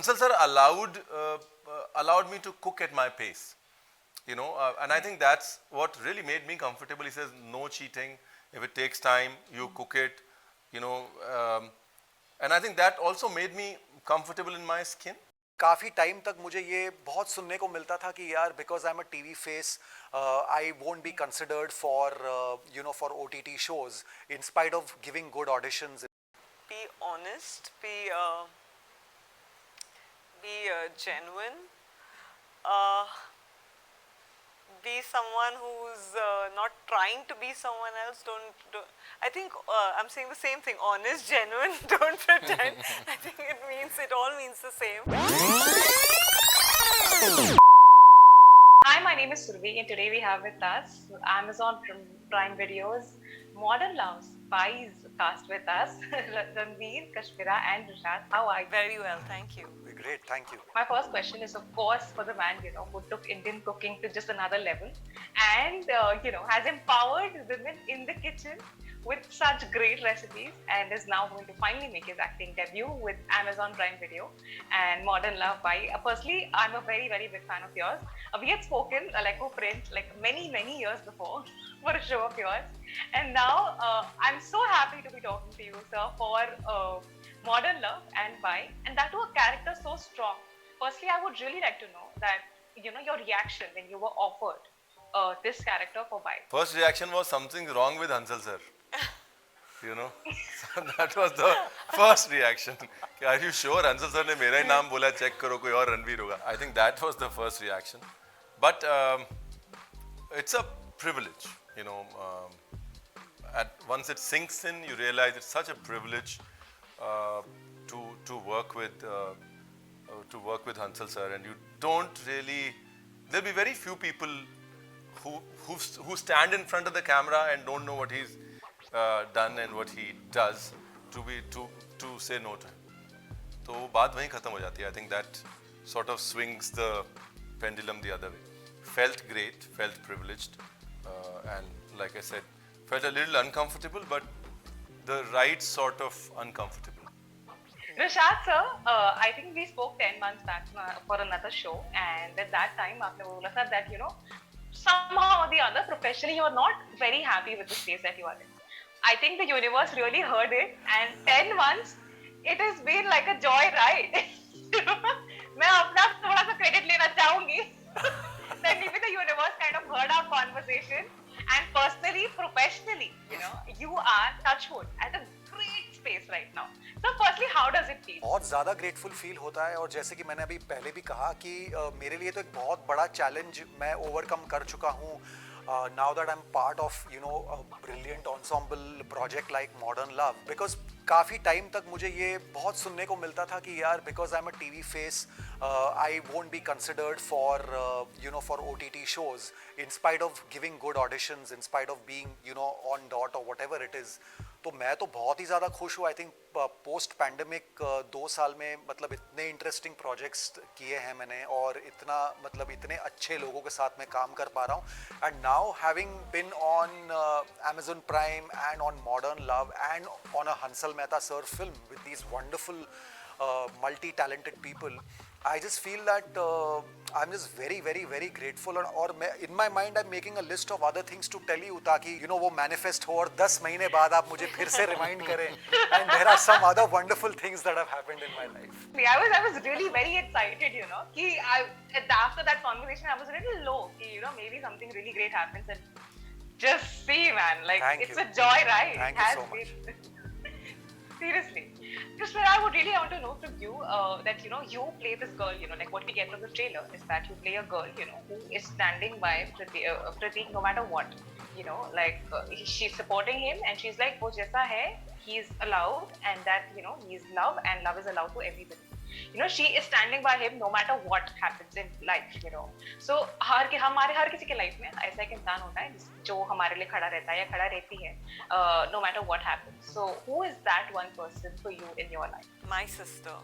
Hansal sir allowed me to cook at my pace, and I think that's what really made me comfortable. He says no cheating. If it takes time, you cook it, you know, and I think that also made me comfortable in my skin. काफ़ी time तक मुझे ये बहुत सुनने को मिलता था कि यार because I am a TV face I won't be considered for for OTT shows in spite of giving good auditions. Be honest, be genuine, be someone who's not trying to be someone else. Don't I think I'm saying the same thing. Honest, genuine, don't pretend. I think it all means the same. Hi, my name is Survi and today we have with us Amazon Prime Video's Modern Love Spies cast with us, Ranveer, Kashmira and Rushad. How are you? Very well, thank you. Great, thank you. My first question is, of course, for the man, who took Indian cooking to just another level and, has empowered women in the kitchen with such great recipes and is now going to finally make his acting debut with Amazon Prime Video and Modern Love by. Personally, I'm a very, very big fan of yours. We had spoken, print, many, many years before for a show of yours. And now, I'm so happy to be talking to you, sir, for Modern Love and Why, and that to a character so strong. Firstly, I would really like to know that, your reaction when you were offered this character for Why. First reaction was something wrong with Hansal sir. So that was the first reaction. Are you sure Hansal sir ne mera hi naam bola, check karo koi aur Ranveer hoga. I think that was the first reaction. But it's a privilege, once it sinks in, you realize it's such a privilege to work with Hansal sir, and you don't really. There'll be very few people who stand in front of the camera and don't know what he's done and what he does to say no to him. तो वो बात वहीं खत्म हो जाती है. I think that sort of swings the pendulum the other way. Felt great, felt privileged, and like I said, felt a little uncomfortable, but the right sort of uncomfortable. Rushad sir, I think we spoke 10 months back for another show, and at that time, aapne bola tha that somehow or the other, professionally, you are not very happy with the space that you are in. I think the universe really heard it, and 10 months, it has been like a joy ride. मैं अपना थोड़ा सा credit लेना चाहूँगी. That maybe the universe kind of heard our conversation, and personally, professionally, you are touchwood at a great space right now. So firstly, how does it feel? बहुत ज़्यादा grateful feel होता है, और जैसे कि मैंने अभी पहले भी कहा कि मेरे लिए तो एक बहुत बड़ा challenge मैं overcome कर चुका हूँ. Now that I'm part of a brilliant ensemble project like Modern Love, because काफ़ी टाइम तक मुझे ये बहुत सुनने को मिलता था कि यार because I'm a TV face, I won't be considered for for OTT shows in spite of giving good auditions, in spite of being on dot or whatever it is. तो मैं तो बहुत ही ज़्यादा खुश हूँ. आई थिंक पोस्ट पैंडमिक 2 साल में मतलब इतने इंटरेस्टिंग प्रोजेक्ट्स किए हैं मैंने, और इतने अच्छे लोगों के साथ मैं काम कर पा रहा हूँ. And now having been on Amazon Prime and on Modern Love and on a Hansal Mehta sir film with these wonderful multi-talented people, I just feel that I'm just very, very, very grateful. और in my mind I'm making a list of other things to tell you ताकि वो manifest हो, और 10 महीने बाद आप मुझे फिर से remind करें. And there are some other wonderful things that have happened in my life. I was really very excited, कि after that conversation I was a little low, कि maybe something really great happens, and just see, man, it's a joy ride. Thank you so much. Seriously. Krishna, I would really want to know from you that you play this girl, like what we get from the trailer is that you play a girl, who is standing by Pratik no matter what. She's supporting him, and she's like, wo jaisa hai, he's allowed, and that he's love, and love is allowed to everybody. She is standing by him no matter what happens in life. So हमारे हर किसी के life में ऐसा एक इंसान होता है जो हमारे लिए खड़ा रहता है या खड़ा रहती है, no matter what happens. So who is that one person for you in your life? My sister,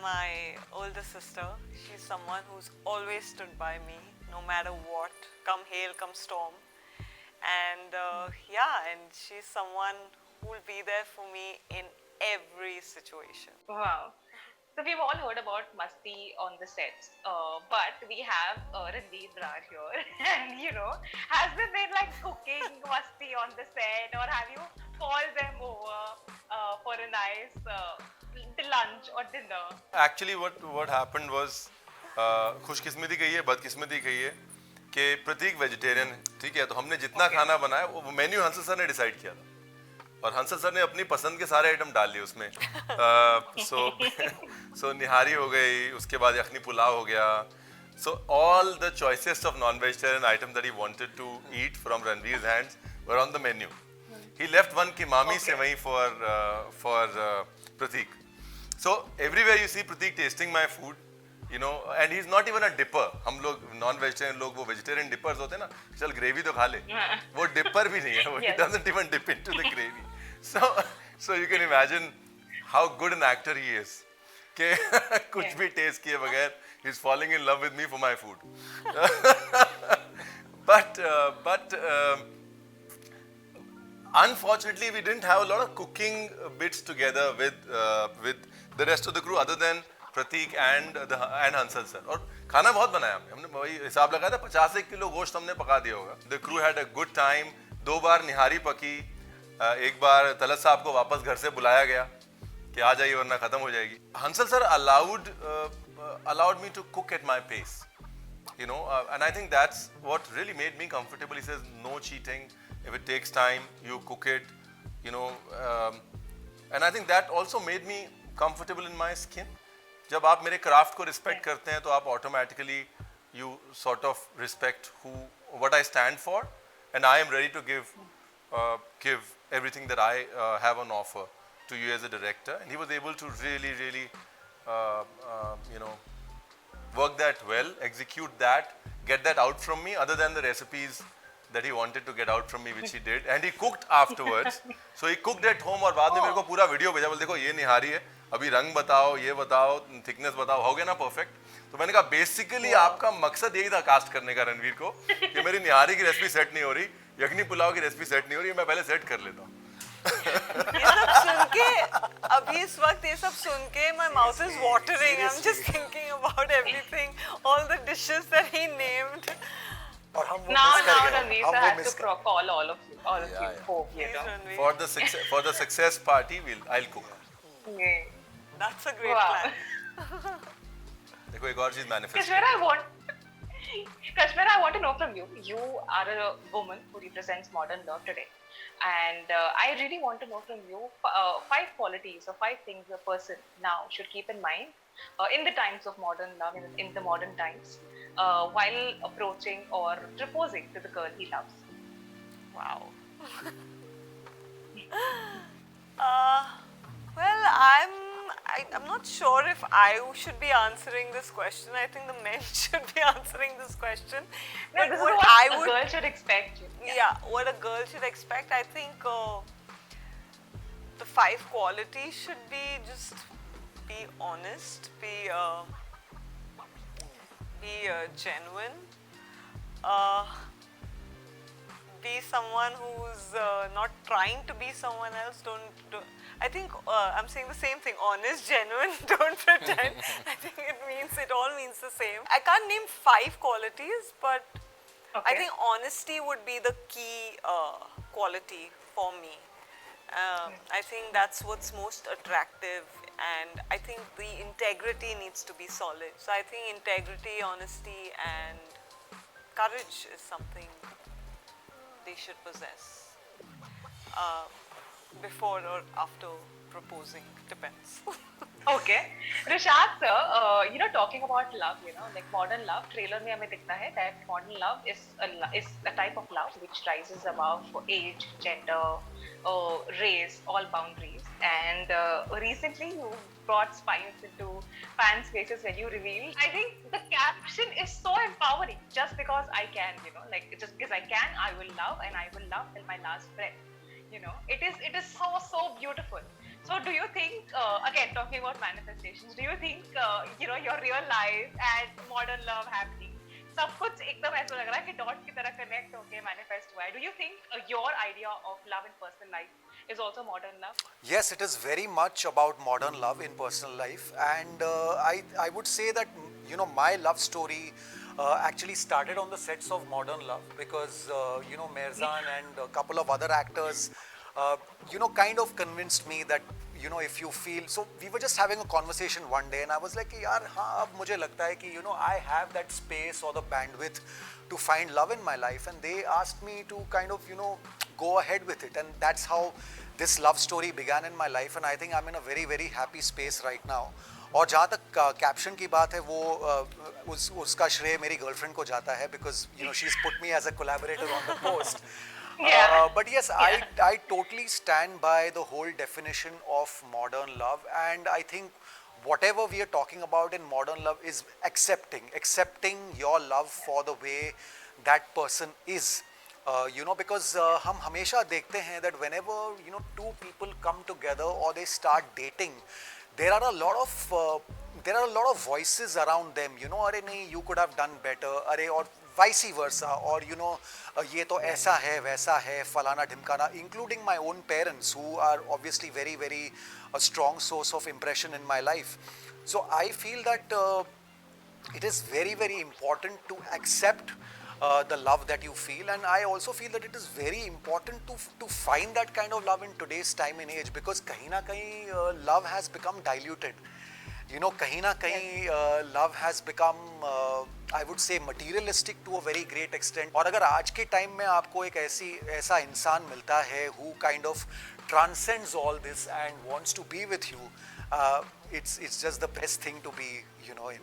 my older sister. She's someone who's always stood by me no matter what, come hail, come storm. And and she's someone who will be there for me in every situation. Wow. So we've all heard about Masti on the sets, but we have Ranveer Brar here, and has there been like cooking Masti on the set, or have you called them over for a nice lunch or dinner? Actually, what happened was, खुशकिस्मती कही है, बदकिस्मती कही है कि प्रतीक vegetarian है, ठीक है, तो हमने जितना खाना बनाया वो मेन्यू हंसल सर ने डिसाइड किया था, और हंसल सर ने अपनी पसंद के सारे आइटम डाल लिए उसमें. सो निहारी हो गई, उसके बाद यखनी पुलाव हो गया. So all the choicest of non-vegetarian item that he wanted to eat from Ranveer's hands were on the menu. He left one kimami sevai for Pratik. So everywhere you see Pratik tasting my food, and he's not even a dipper. हम लोग non-vegetarian लोग वो vegetarian dippers होते हैं ना, चल gravy तो खा ले. वो dipper भी नहीं है. He doesn't even dip into the gravy. So you can imagine how good an actor he is. कि कुछ भी taste किए बगैर he's falling in love with me for my food. but unfortunately we didn't have a lot of cooking bits together with the rest of the crew other than Pratik and Hansal sir. और खाना बहुत बनाया हमने वही हिसाब लगाया था 50 kilo गोश्त हमने पका दिया होगा. The crew had a good time. 2 बार निहारी पकी, एक बार तलत साहब को वापस घर से बुलाया गया कि आ जाइए वरना खत्म हो जाएगी. Hansal sir allowed me to cook at my pace, and I think that's what really made me comfortable. He says no cheating. If it takes time, you cook it, and I think that also made me comfortable in my skin. जब आप मेरे craft को respect करते हैं तो आप automatically you sort of respect what I stand for, and I am ready to give everything that I have on offer to you as a director. And he was able to really work that well, execute that, get that out from me, other than the recipes that he wanted to get out from me, which he did. And he cooked afterwards. So he cooked at home और बाद में मेरे को पूरा video भेजा, बोल देखो ये निहारी है, अभी रंग बताओ, ये बताओ, थिकनेस बताओ, हो गया ना परफेक्ट. तो मैंने कहा बेसिकली आपका मकसद यही था कास्ट करने का रणवीर को कि मेरी निहारी की रेसिपी सेट नहीं हो रही, यखनी पुलाव की रेसिपी सेट नहीं हो रही, मैं पहले सेट कर लेता हूँ. ये सब सुन के अभी इस वक्त ये सब सुन के my mouth is watering. I'm just thinking about everything, all the dishes that he named. और हम वो Now मिस कर गए. Ranveer हम sir वो had miss to call all of you. Hope, Please, Ranveer. For the success party, I'll cook. Yeah. That's a great Wow. plan. देखो एक और चीज manifest. Kashmir, I want to know from you. You are a woman who represents modern love today. And I really want to know from you 5 qualities or 5 things a person now should keep in mind in the times of modern love, in the modern times, while approaching or proposing to the girl he loves. Wow. Well, I'm not sure if I should be answering this question. I think the men should be answering this question. No, But this what is what I a would, girl should expect. yeah, what a girl should expect, I think the 5 qualities should be just be honest, be genuine, be someone who's not trying to be someone else. I think I'm saying the same thing. Honest, genuine, don't pretend. I think it all means the same. I can't name 5 qualities, but I think honesty would be the key quality for me. I think that's what's most attractive, and I think the integrity needs to be solid. So I think integrity, honesty, and courage is something they should possess before or after proposing, depends. Okay. Rushad sir, talking about love, like modern love, trailer mein hame dikhta hai that modern love is a type of love which rises above age, gender, race, all boundaries. And recently you brought spines into fans' faces when you revealed. I think the caption is so empowering. Just because I can, like just because I can, I will love, and I will love till my last breath. It is so beautiful. So do you think, again talking about manifestations, do you think your real life and modern love happening, सब कुछ एकदम ऐसा लग रहा है कि dot की तरह कनेक्ट होके मैनिफेस्ट हुआ है? Do you think your idea of love in personal life is also modern love? Yes, it is very much about modern love in personal life, and I would say that my love story actually started on the sets of Modern Love because Mirzan and a couple of other actors kind of convinced me that if you feel so. We were just having a conversation one day, and I was like, यार हाँ अब मुझे लगता है कि I have that space or the bandwidth to find love in my life, and they asked me to kind of go ahead with it, and that's how this love story began in my life, and I think I'm in a very very happy space right now. और जहाँ तक caption की बात है वो उसका श्रेय मेरी गर्लफ्रेंड को जाता है because she's put me as a collaborator on the post. Yeah. But yes, I totally stand by the whole definition of modern love, and I think whatever we are talking about in modern love is accepting your love for the way that person is. Because हम हमेशा देखते हैं that whenever two people come together or they start dating, there are a lot of voices around them. अरे नहीं, you could have done better, अरे और vice versa, or ये तो ऐसा है वैसा है फलाना ढिमकाना, including my own parents who are obviously very very a strong source of impression in my life. So I feel that it is very very important to accept the love that you feel, and I also feel that it is very important to find that kind of love in today's time and age, because kahin na kahin love has become diluted. Kahin na kahin love has become I would say materialistic to a very great extent. और अगर आज के time में आपको एक ऐसा इंसान मिलता है who kind of transcends all this and wants to be with you, it's just the best thing to be in.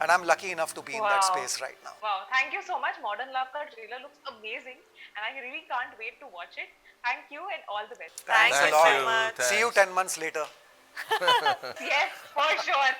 And I'm lucky enough to be in that space right now. Wow, thank you so much. Modern Love ka trailer looks amazing, and I really can't wait to watch it. Thank you and all the best. Thanks Thank a you lot. so much. See you 10 months later. Yes, for sure.